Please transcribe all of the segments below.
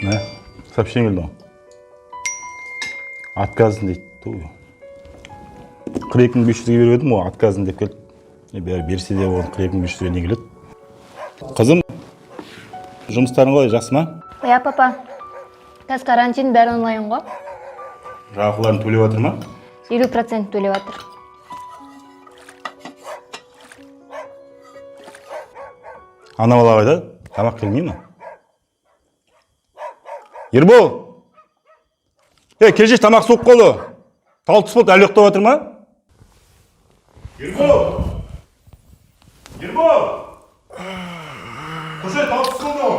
Ne? Сообщение geldi. Отказын дейді. 42.500-ге беріп едім, ол отказын деп келді. Берсе де оны 42.500-ге не келеді? Қызым, жұмыстарың қалай, жақсы ма? Ja, папа. Қазір карантин бәрі онлайн ғой. Жалақыларын төлеп жатыр ма? 50% төлеп жатыр. Ана бала қайда? Тамақ келмей ме? Ербол! Келшеш, тамақ суып қалды. Талтыс болды, әлі ұйықтап жатыр ма? Ербол! Ербол! Қошай, талтыс қалды ғой.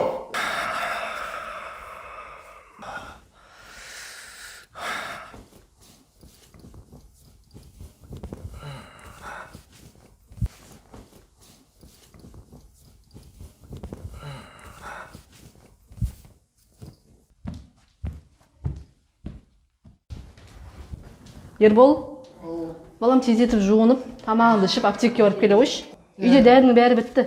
Ербол, балам тездетіп жуынып, тамағыңды ішіп, аптекке барып келе қойшы. Үйде дәрінің бәрі бітті.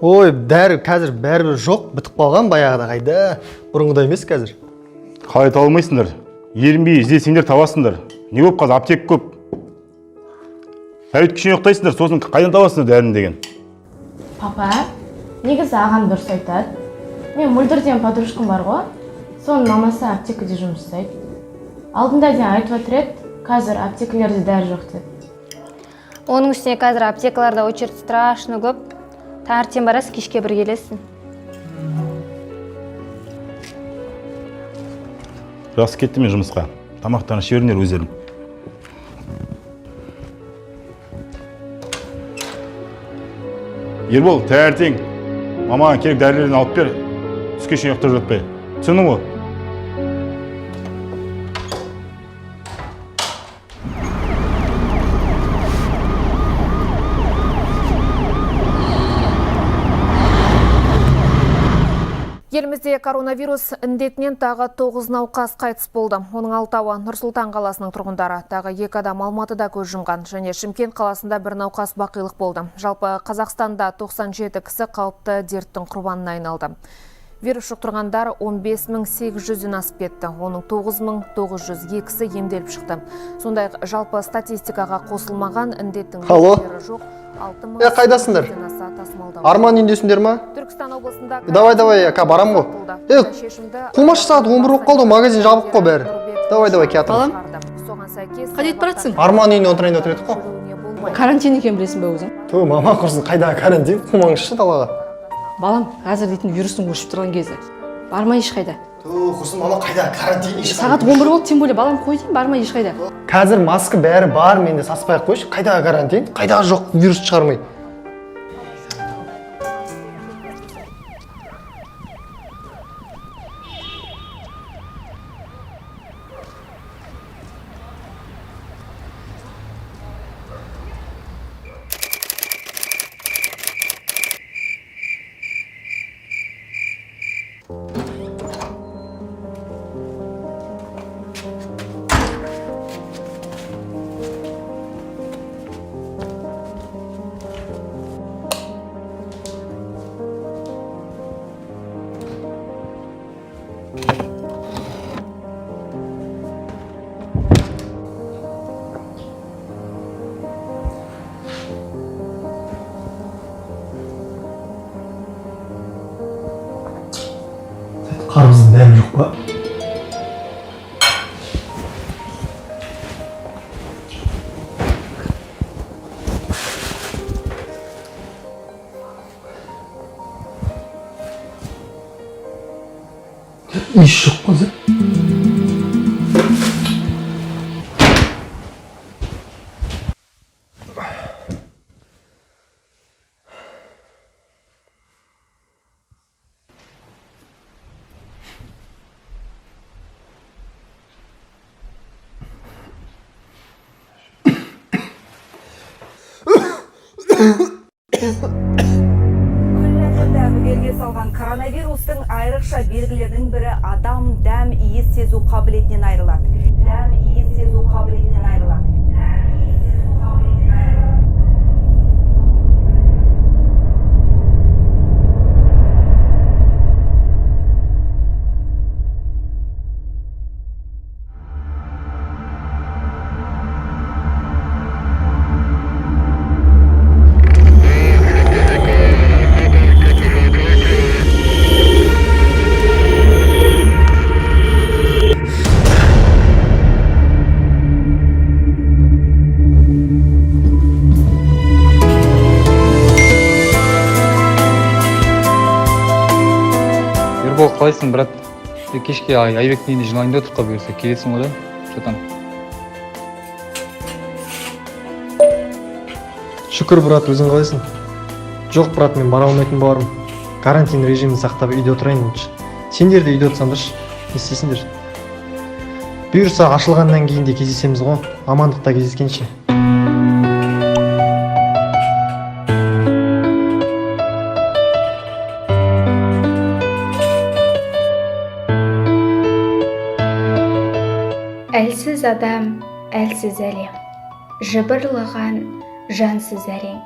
Ой, дәрі қазір бәрібір жоқ, бітіп қалған баяғыда қайда. Бұрынғыдай емес қазір. Қалай таба алмайсыңдар? Ерінбей іздесеңдер табасыңдар. Не көп қазір, аптек көп. Тәует кішіне ұйықтайсыңдар, сосын қайдан табасыңдар дәрін деген. Папа, негізі ағам дұрыс айтады. Мен мөлдірден подружкам бар ғой, соның мамасы аптекада жұмыс жасайды. Алдында ден айтып отыр еді, қазір аптекалерде дәрі жоқ деді. Оның үстіне қазір аптекаларда очередь страшно көп. Таңертең барасың, кешке бір келесің. Жақсы кетті мен жұмысқа. Тамақтарын іше беріңдер өздерің. Ербол, таңертең мамаға керек дәрілерін алып бер. Түске шейін ұйықтап жатпай. Түсіндің ғой? Елімізде коронавирус індетінен тағы 9 науқас қайтыс болды. Оның 6-ы Нұр-Сұлтан қаласының тұрғындары, тағы 2 адам Алматыда көз жұмған, және Шымкент қаласында 1 науқас бақилық болды. Жалпы Қазақстанда 97 кісі қауіпті дерттің құрбанына айналды. Вирус жұқтырғандар 15.800-ден асып кетті. Оның 9.902-сі емделіп шықты. Сондай жалпы статистикаға қосылмаған індеттің белгілері жоқ. Қайдасыңдар? Арман үйіндесіңдер ма? Түркістан облысында Давай, барам ғой. Қумаш сағат 11 болып қалды, магазин жабық қой бәрі. Давай, кетіп. Балам, қайда баратсың? Арман үйінде отырайын деп отыр қой. Карантин екен білесің бе өзің? Мама құрсын, қайда карантин? Қумаңызшы далаға. Балам, қазір дейтін вирустың өршіп тұрған кезі. Бармай ешқайда. Құрсын, мама қайда карантин? Сағат 11 болды, тем более балам қой дейін, бармай ешқайда. Қазір маска бәрі бар, менде саспай қойшы. Қайда карантин? Қайда жоқ вирус шығармай. Қарбыздың дәмі жоқ па? Иіс жоқ қой. Дәрігерге салған коронавирустың айрықша белгілерінің бірі адам дәм иіс сезу қабілетінен айырылады. Дәм иіс сезу қабілетінен айырылады. Ербол, қалайсың, брат? Кешке Айбектің үйіне жиналайын да тұрқа бұйырса, келесің ғой да? Шотан. Шүкір, брат, өзің қалайсың? Жоқ, брат, мен бара алмайтын болармын. Карантин режимін сақтап үйде отырайын онша. Сендер де үйде отырсаңдаршы, не істейсіңдер? Бұйырса ашылғаннан кейін де кездесеміз ғой, амандықта кездескенше. Әлсіз адам, әлсіз әлем, жыбырлаған жансыз әрең.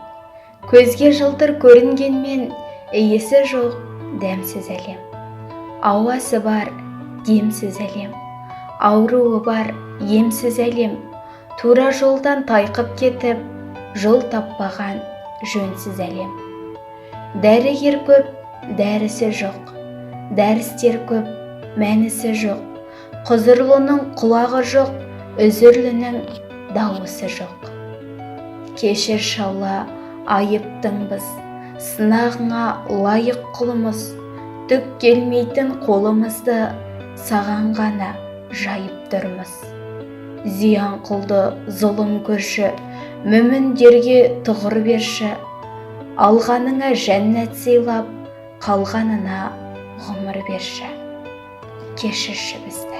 Көзге жылтыр көрінгенмен, иесі жоқ дәмсіз әлем. Ауасы бар демсіз әлем, ауруы бар емсіз әлем. Тура жолдан тайқып кетіп, жол таппаған жөнсіз әлем. Дәрігер көп, дәрісі жоқ, дәрістер көп, мәнісі жоқ. Құзырлының құлағы жоқ, үзірлінің дауысы жоқ. Кешір шалла, айыптыңбыз, сынағыңа лайық құлымыз. Түк келмейтін қолымызды саған ғана жайып тұрмыз. Зиян қылды зұлым көрші, мүміндерге тұғыр берші. Алғаныңа жәннат сыйлап, қалғанына ғұмыр берші. Кешірші бізді.